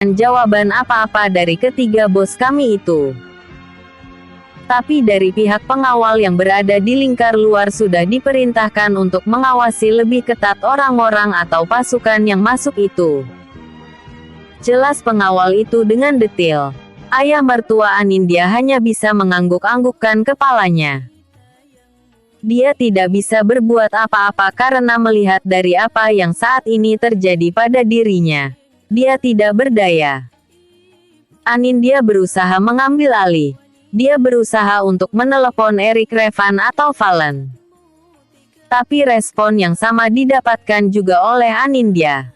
jawaban apa-apa dari ketiga bos kami itu. Tapi dari pihak pengawal yang berada di lingkar luar sudah diperintahkan untuk mengawasi lebih ketat orang-orang atau pasukan yang masuk itu. Jelas pengawal itu dengan detail. Ayah mertua Anindya hanya bisa mengangguk-anggukkan kepalanya. Dia tidak bisa berbuat apa-apa karena melihat dari apa yang saat ini terjadi pada dirinya. Dia tidak berdaya. Anindya berusaha mengambil alih. Dia berusaha untuk menelepon Erik Revan atau Valen. Tapi respon yang sama didapatkan juga oleh Anindya.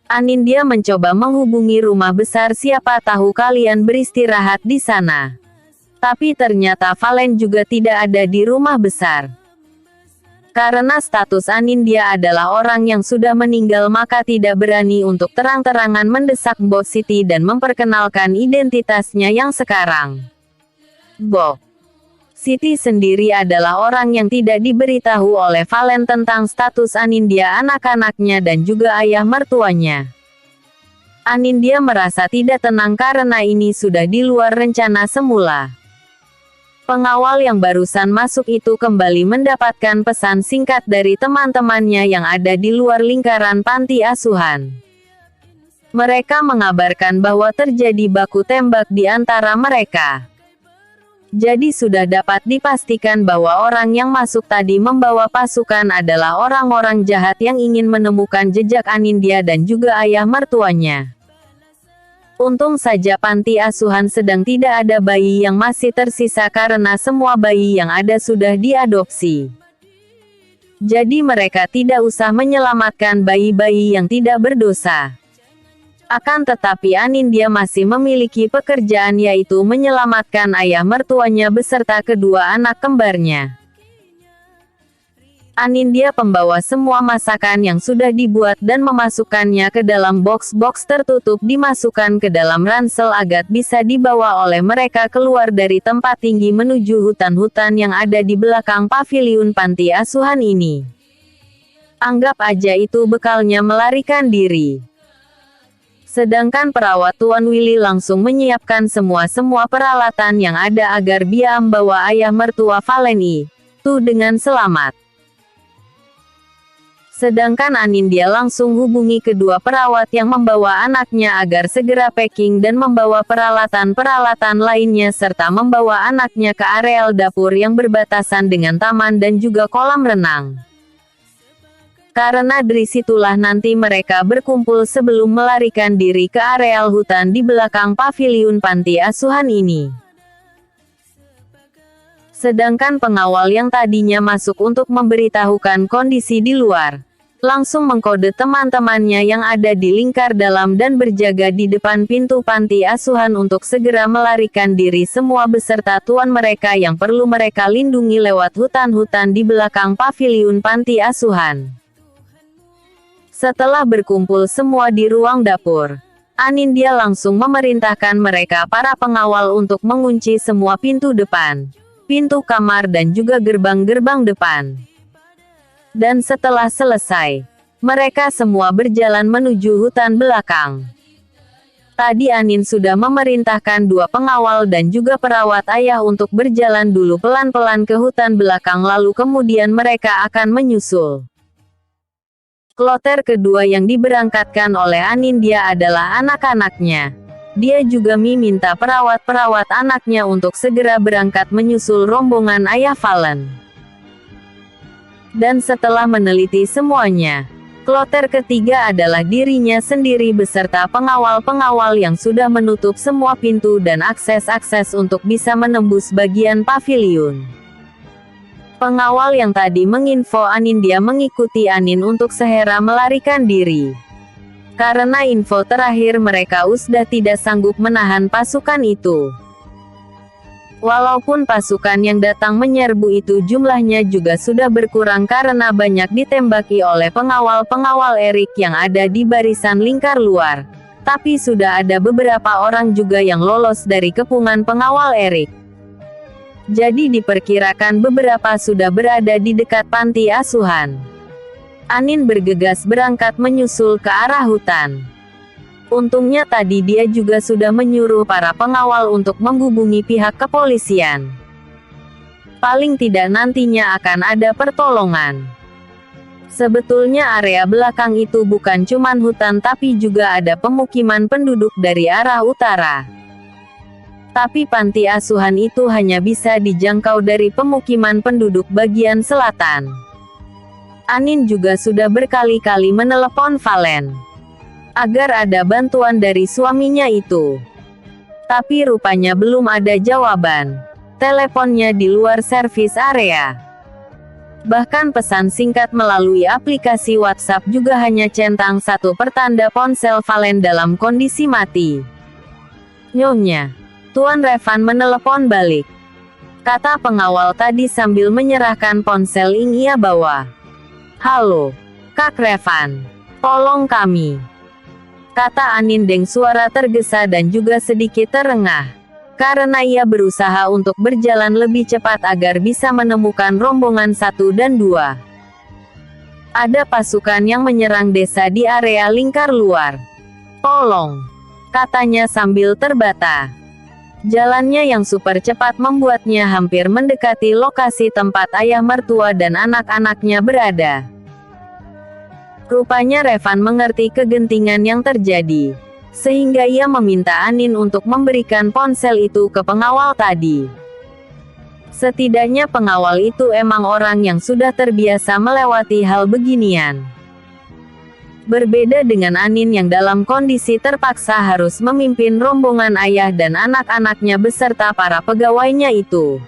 Anindya mencoba menghubungi rumah besar, siapa tahu kalian beristirahat di sana. Tapi ternyata Valen juga tidak ada di rumah besar. Karena status Anindya adalah orang yang sudah meninggal, maka tidak berani untuk terang-terangan mendesak Bo Siti dan memperkenalkan identitasnya yang sekarang. Bo Siti sendiri adalah orang yang tidak diberitahu oleh Valen tentang status Anindya, anak-anaknya dan juga ayah mertuanya. Anindya merasa tidak tenang karena ini sudah di luar rencana semula. Pengawal yang barusan masuk itu kembali mendapatkan pesan singkat dari teman-temannya yang ada di luar lingkaran panti asuhan. Mereka mengabarkan bahwa terjadi baku tembak di antara mereka. Jadi sudah dapat dipastikan bahwa orang yang masuk tadi membawa pasukan adalah orang-orang jahat yang ingin menemukan jejak Anindya dan juga ayah mertuanya. Untung saja panti asuhan sedang tidak ada bayi yang masih tersisa karena semua bayi yang ada sudah diadopsi. Jadi mereka tidak usah menyelamatkan bayi-bayi yang tidak berdosa. Akan tetapi Anindya masih memiliki pekerjaan, yaitu menyelamatkan ayah mertuanya beserta kedua anak kembarnya. Anindya membawa semua masakan yang sudah dibuat dan memasukkannya ke dalam box-box tertutup, dimasukkan ke dalam ransel agar bisa dibawa oleh mereka keluar dari tempat tinggi menuju hutan-hutan yang ada di belakang paviliun panti asuhan ini. Anggap aja itu bekalnya melarikan diri. Sedangkan perawat Tuan Willy langsung menyiapkan semua peralatan yang ada agar dia membawa ayah mertua Valen itu dengan selamat. Sedangkan Anindya langsung hubungi kedua perawat yang membawa anaknya agar segera packing dan membawa peralatan-peralatan lainnya serta membawa anaknya ke areal dapur yang berbatasan dengan taman dan juga kolam renang. Karena dari situlah nanti mereka berkumpul sebelum melarikan diri ke areal hutan di belakang paviliun panti asuhan ini. Sedangkan pengawal yang tadinya masuk untuk memberitahukan kondisi di luar, langsung mengkode teman-temannya yang ada di lingkar dalam dan berjaga di depan pintu panti asuhan untuk segera melarikan diri semua beserta tuan mereka yang perlu mereka lindungi lewat hutan-hutan di belakang paviliun panti asuhan. Setelah berkumpul semua di ruang dapur, Anindya langsung memerintahkan mereka para pengawal untuk mengunci semua pintu depan, pintu kamar dan juga gerbang-gerbang depan. Dan setelah selesai, mereka semua berjalan menuju hutan belakang. Tadi Anin sudah memerintahkan dua pengawal dan juga perawat ayah untuk berjalan dulu pelan-pelan ke hutan belakang, lalu kemudian mereka akan menyusul. Kloter kedua yang diberangkatkan oleh Anindya adalah anak-anaknya. Dia juga meminta perawat-perawat anaknya untuk segera berangkat menyusul rombongan ayah Valen. Dan setelah meneliti semuanya, kloter ketiga adalah dirinya sendiri beserta pengawal-pengawal yang sudah menutup semua pintu dan akses-akses untuk bisa menembus bagian paviliun. Pengawal yang tadi menginfo Anindya mengikuti Anin untuk segera melarikan diri. Karena info terakhir mereka sudah tidak sanggup menahan pasukan itu. Walaupun pasukan yang datang menyerbu itu jumlahnya juga sudah berkurang karena banyak ditembaki oleh pengawal-pengawal Erik yang ada di barisan lingkar luar. Tapi sudah ada beberapa orang juga yang lolos dari kepungan pengawal Erik. Jadi diperkirakan beberapa sudah berada di dekat panti asuhan. Anin bergegas berangkat menyusul ke arah hutan. Untungnya tadi dia juga sudah menyuruh para pengawal untuk menghubungi pihak kepolisian. Paling tidak nantinya akan ada pertolongan. Sebetulnya area belakang itu bukan cuman hutan tapi juga ada pemukiman penduduk dari arah utara. Tapi panti asuhan itu hanya bisa dijangkau dari pemukiman penduduk bagian selatan. Anin juga sudah berkali-kali menelepon Valen agar ada bantuan dari suaminya itu. Tapi rupanya belum ada jawaban. Teleponnya di luar servis area. Bahkan pesan singkat melalui aplikasi WhatsApp juga hanya centang satu pertanda ponsel Valen dalam kondisi mati. Nyonya, Tuan Revan menelepon balik, kata pengawal tadi sambil menyerahkan ponsel yang ia bawa. Halo, Kak Revan. Tolong kami, kata Anin dengan suara tergesa dan juga sedikit terengah. Karena ia berusaha untuk berjalan lebih cepat agar bisa menemukan rombongan 1 dan 2. Ada pasukan yang menyerang desa di area lingkar luar. Tolong, katanya sambil terbata. Jalannya yang super cepat membuatnya hampir mendekati lokasi tempat ayah mertua dan anak-anaknya berada. Rupanya Revan mengerti kegentingan yang terjadi, sehingga ia meminta Anin untuk memberikan ponsel itu ke pengawal tadi. Setidaknya pengawal itu emang orang yang sudah terbiasa melewati hal beginian. Berbeda dengan Anin yang dalam kondisi terpaksa harus memimpin rombongan ayah dan anak-anaknya beserta para pegawainya itu.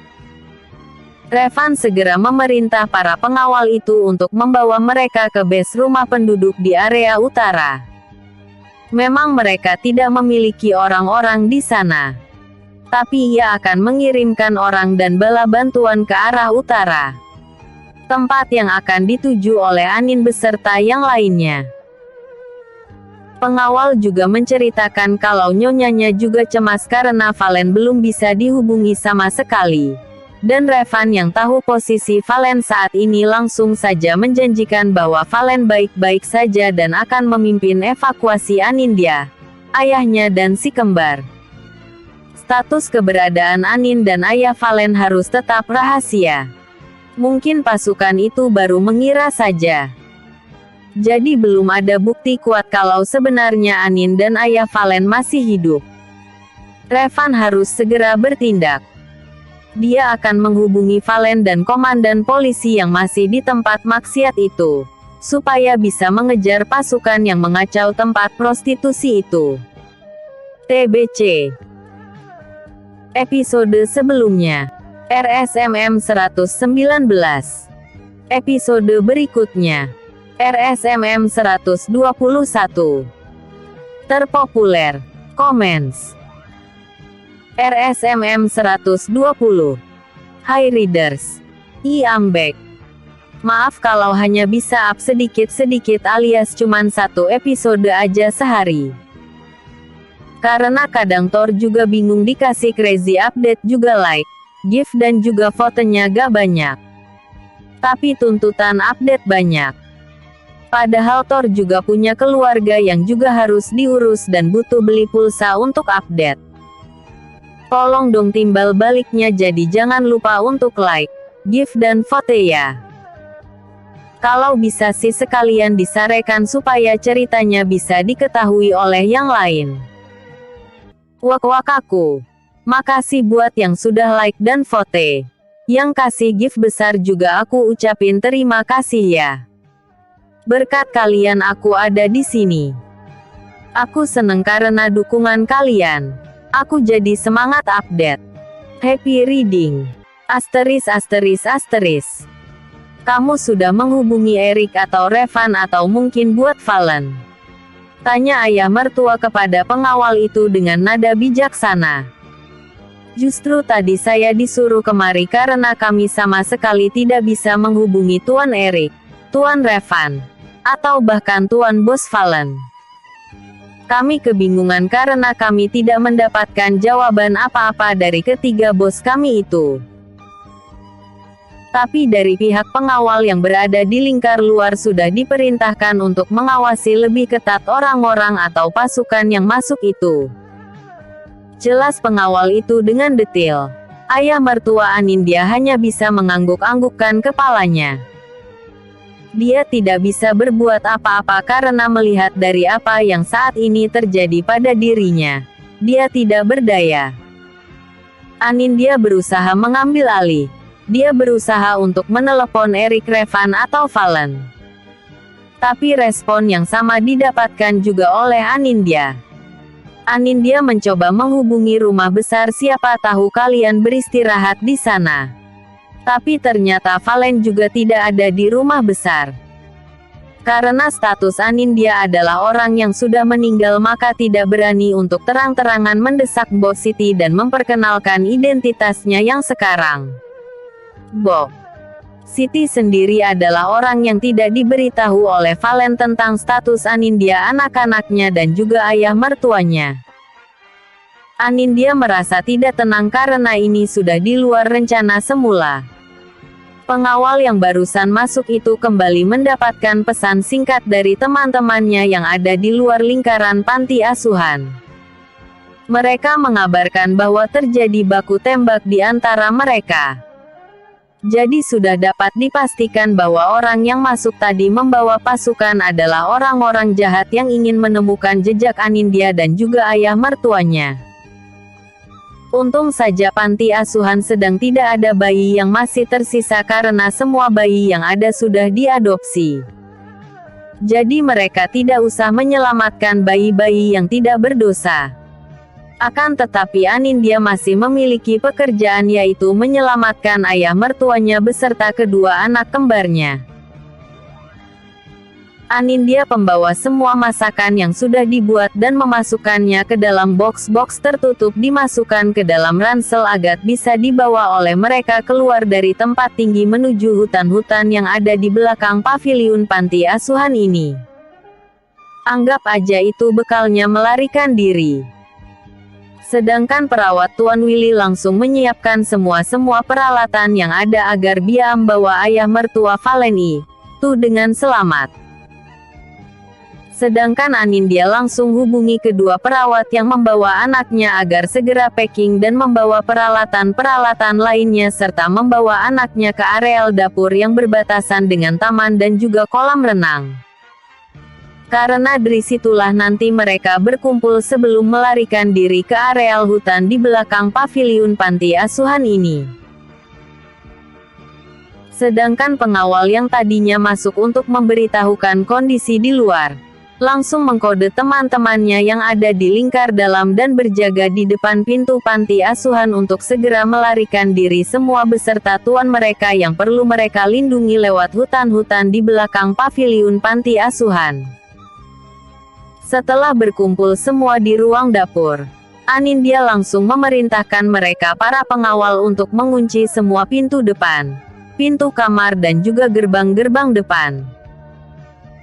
Revan segera memerintah para pengawal itu untuk membawa mereka ke base rumah penduduk di area utara. Memang mereka tidak memiliki orang-orang di sana, tapi ia akan mengirimkan orang dan bala bantuan ke arah utara, tempat yang akan dituju oleh Anin beserta yang lainnya. Pengawal juga menceritakan kalau nyonyanya juga cemas karena Valen belum bisa dihubungi sama sekali. Dan Revan yang tahu posisi Valen saat ini langsung saja menjanjikan bahwa Valen baik-baik saja dan akan memimpin evakuasi Anindya, ayahnya dan si kembar. Status keberadaan Anin dan ayah Valen harus tetap rahasia. Mungkin pasukan itu baru mengira saja. Jadi belum ada bukti kuat kalau sebenarnya Anin dan ayah Valen masih hidup. Revan harus segera bertindak. Dia akan menghubungi Valen dan komandan polisi yang masih di tempat maksiat itu, supaya bisa mengejar pasukan yang mengacau tempat prostitusi itu. TBC. Episode sebelumnya. RSMM 119. Episode berikutnya. RSMM 121. Terpopuler. Comments. RSMM 120. Hi readers. I'm back. Maaf kalau hanya bisa up sedikit-sedikit alias cuman 1 episode aja sehari. Karena kadang Thor juga bingung dikasih crazy update juga like, gift dan juga fotonya gak banyak. Tapi tuntutan update banyak. Padahal Thor juga punya keluarga yang juga harus diurus dan butuh beli pulsa untuk update. Tolong dong timbal baliknya jadi jangan lupa untuk like, gift dan vote ya. Kalau bisa sih sekalian disarekan supaya ceritanya bisa diketahui oleh yang lain. Wak aku. Makasih buat yang sudah like dan vote. Yang kasih gift besar juga aku ucapin terima kasih ya. Berkat kalian aku ada di sini. Aku seneng karena dukungan kalian. Aku jadi semangat update. Happy reading. Asteris. Kamu sudah menghubungi Erik atau Revan atau mungkin buat Valen? Tanya ayah mertua kepada pengawal itu dengan nada bijaksana. Justru tadi saya disuruh kemari karena kami sama sekali tidak bisa menghubungi Tuan Erik, Tuan Revan, atau bahkan Tuan Bos Valen. Kami kebingungan karena kami tidak mendapatkan jawaban apa-apa dari ketiga bos kami itu. Tapi dari pihak pengawal yang berada di lingkar luar sudah diperintahkan untuk mengawasi lebih ketat orang-orang atau pasukan yang masuk itu. Jelas pengawal itu dengan detail. Ayah mertua Anindya hanya bisa mengangguk-anggukkan kepalanya. Dia tidak bisa berbuat apa-apa karena melihat dari apa yang saat ini terjadi pada dirinya. Dia tidak berdaya. Anindya berusaha mengambil alih. Dia berusaha untuk menelepon Erik Revan atau Valen. Tapi respon yang sama didapatkan juga oleh Anindya. Anindya mencoba menghubungi rumah besar siapa tahu kalian beristirahat di sana. Tapi ternyata Valen juga tidak ada di rumah besar. Karena status Anindya adalah orang yang sudah meninggal maka tidak berani untuk terang-terangan mendesak Bo Siti dan memperkenalkan identitasnya yang sekarang. Bo Siti sendiri adalah orang yang tidak diberitahu oleh Valen tentang status Anindya anak-anaknya dan juga ayah mertuanya. Anindya merasa tidak tenang karena ini sudah di luar rencana semula. Pengawal yang barusan masuk itu kembali mendapatkan pesan singkat dari teman-temannya yang ada di luar lingkaran panti asuhan. Mereka mengabarkan bahwa terjadi baku tembak di antara mereka. Jadi sudah dapat dipastikan bahwa orang yang masuk tadi membawa pasukan adalah orang-orang jahat yang ingin menemukan jejak Anindya dan juga ayah mertuanya. Untung saja panti asuhan sedang tidak ada bayi yang masih tersisa karena semua bayi yang ada sudah diadopsi. Jadi mereka tidak usah menyelamatkan bayi-bayi yang tidak berdosa. Akan tetapi Anindya masih memiliki pekerjaan yaitu menyelamatkan ayah mertuanya beserta kedua anak kembarnya. Anindya membawa semua masakan yang sudah dibuat dan memasukkannya ke dalam box-box tertutup dimasukkan ke dalam ransel agar bisa dibawa oleh mereka keluar dari tempat tinggi menuju hutan-hutan yang ada di belakang paviliun panti asuhan ini. Anggap aja itu bekalnya melarikan diri. Sedangkan perawat Tuan Willy langsung menyiapkan semua peralatan yang ada agar dia membawa ayah mertua Valen itu dengan selamat. Sedangkan Anindya langsung hubungi kedua perawat yang membawa anaknya agar segera packing dan membawa peralatan-peralatan lainnya serta membawa anaknya ke areal dapur yang berbatasan dengan taman dan juga kolam renang. Karena dari situlah nanti mereka berkumpul sebelum melarikan diri ke areal hutan di belakang paviliun panti asuhan ini. Sedangkan pengawal yang tadinya masuk untuk memberitahukan kondisi di luar, langsung mengkode teman-temannya yang ada di lingkar dalam dan berjaga di depan pintu panti asuhan untuk segera melarikan diri semua beserta tuan mereka yang perlu mereka lindungi lewat hutan-hutan di belakang paviliun panti asuhan. Setelah berkumpul semua di ruang dapur, Anindya langsung memerintahkan mereka para pengawal untuk mengunci semua pintu depan, pintu kamar dan juga gerbang-gerbang depan.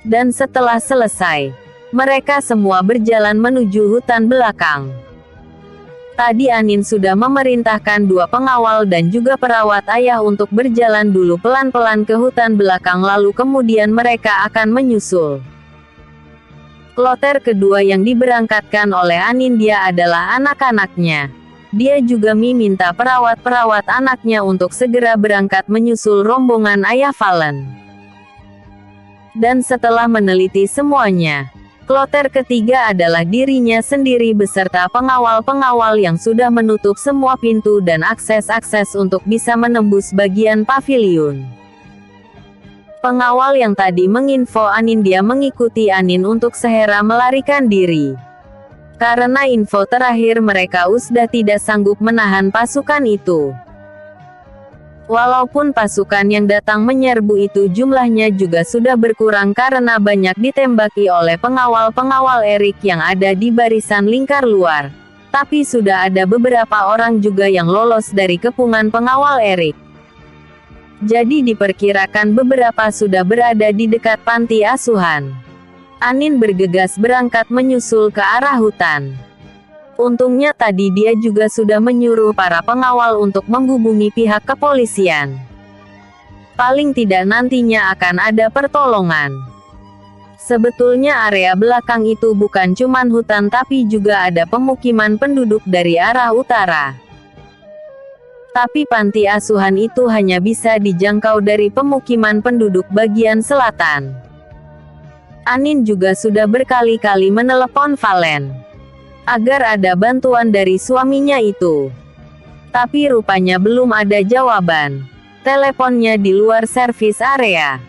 Dan setelah selesai, mereka semua berjalan menuju hutan belakang. Tadi Anin sudah memerintahkan dua pengawal dan juga perawat ayah untuk berjalan dulu pelan-pelan ke hutan belakang lalu kemudian mereka akan menyusul. Kloter kedua yang diberangkatkan oleh Anindya adalah anak-anaknya. Dia juga meminta perawat-perawat anaknya untuk segera berangkat menyusul rombongan ayah Valen. Dan setelah meneliti semuanya, kloter ketiga adalah dirinya sendiri beserta pengawal-pengawal yang sudah menutup semua pintu dan akses-akses untuk bisa menembus bagian paviliun. Pengawal yang tadi menginfo Anindya mengikuti Anin untuk segera melarikan diri. Karena info terakhir mereka sudah tidak sanggup menahan pasukan itu. Walaupun pasukan yang datang menyerbu itu jumlahnya juga sudah berkurang karena banyak ditembaki oleh pengawal-pengawal Erik yang ada di barisan lingkar luar. Tapi sudah ada beberapa orang juga yang lolos dari kepungan pengawal Erik. Jadi diperkirakan beberapa sudah berada di dekat panti asuhan. Anin bergegas berangkat menyusul ke arah hutan. Untungnya tadi dia juga sudah menyuruh para pengawal untuk menghubungi pihak kepolisian. Paling tidak nantinya akan ada pertolongan. Sebetulnya area belakang itu bukan cuman hutan tapi juga ada pemukiman penduduk dari arah utara. Tapi panti asuhan itu hanya bisa dijangkau dari pemukiman penduduk bagian selatan. Anin juga sudah berkali-kali menelepon Valen agar ada bantuan dari suaminya itu. Tapi rupanya belum ada jawaban. Teleponnya di luar servis area.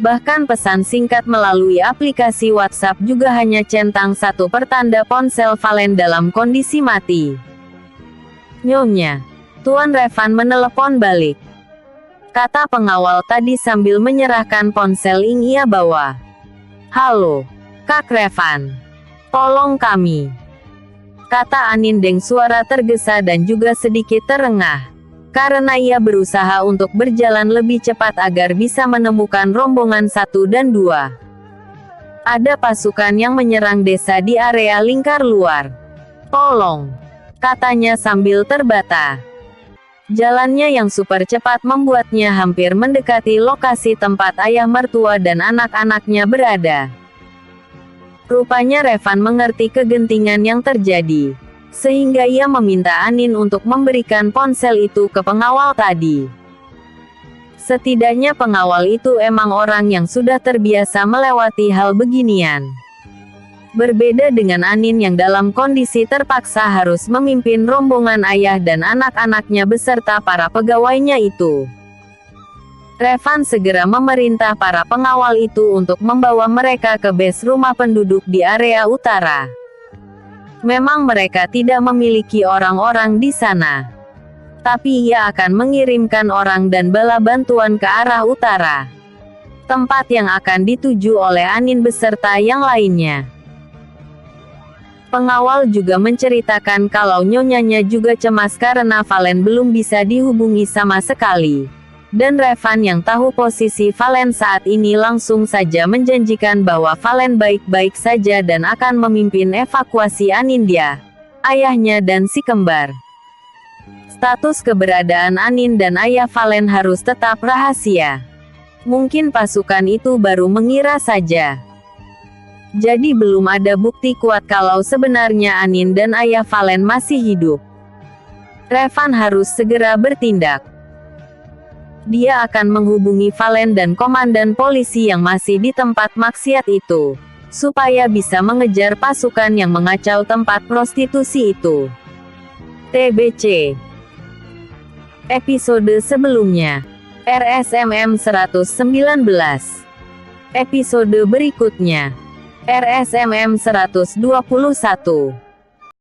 Bahkan pesan singkat melalui aplikasi WhatsApp juga hanya centang satu pertanda ponsel Valen dalam kondisi mati. Nyonya, Tuan Revan menelepon balik. Kata pengawal tadi sambil menyerahkan ponsel yang ia bawa. Halo, Kak Revan. Tolong kami. Kata Anin dengan suara tergesa dan juga sedikit terengah. Karena ia berusaha untuk berjalan lebih cepat agar bisa menemukan rombongan 1 dan 2. Ada pasukan yang menyerang desa di area lingkar luar. Tolong, katanya sambil terbata. Jalannya yang super cepat membuatnya hampir mendekati lokasi tempat ayah mertua dan anak-anaknya berada. Rupanya Revan mengerti kegentingan yang terjadi. Sehingga ia meminta Anin untuk memberikan ponsel itu ke pengawal tadi. Setidaknya pengawal itu emang orang yang sudah terbiasa melewati hal beginian. Berbeda dengan Anin yang dalam kondisi terpaksa harus memimpin rombongan ayah dan anak-anaknya beserta para pegawainya itu. Revan segera memerintah para pengawal itu untuk membawa mereka ke base rumah penduduk di area utara. Memang mereka tidak memiliki orang-orang di sana. Tapi ia akan mengirimkan orang dan bala bantuan ke arah utara. Tempat yang akan dituju oleh Anin beserta yang lainnya. Pengawal juga menceritakan kalau nyonyanya juga cemas karena Valen belum bisa dihubungi sama sekali. Dan Revan yang tahu posisi Valen saat ini langsung saja menjanjikan bahwa Valen baik-baik saja dan akan memimpin evakuasi Anindya, ayahnya dan si kembar. Status keberadaan Anin dan ayah Valen harus tetap rahasia. Mungkin pasukan itu baru mengira saja. Jadi belum ada bukti kuat kalau sebenarnya Anin dan ayah Valen masih hidup. Revan harus segera bertindak. Dia akan menghubungi Valen dan komandan polisi yang masih di tempat maksiat itu, supaya bisa mengejar pasukan yang mengacau tempat prostitusi itu. TBC. Episode sebelumnya. RSMM 119. Episode berikutnya. RSMM 121.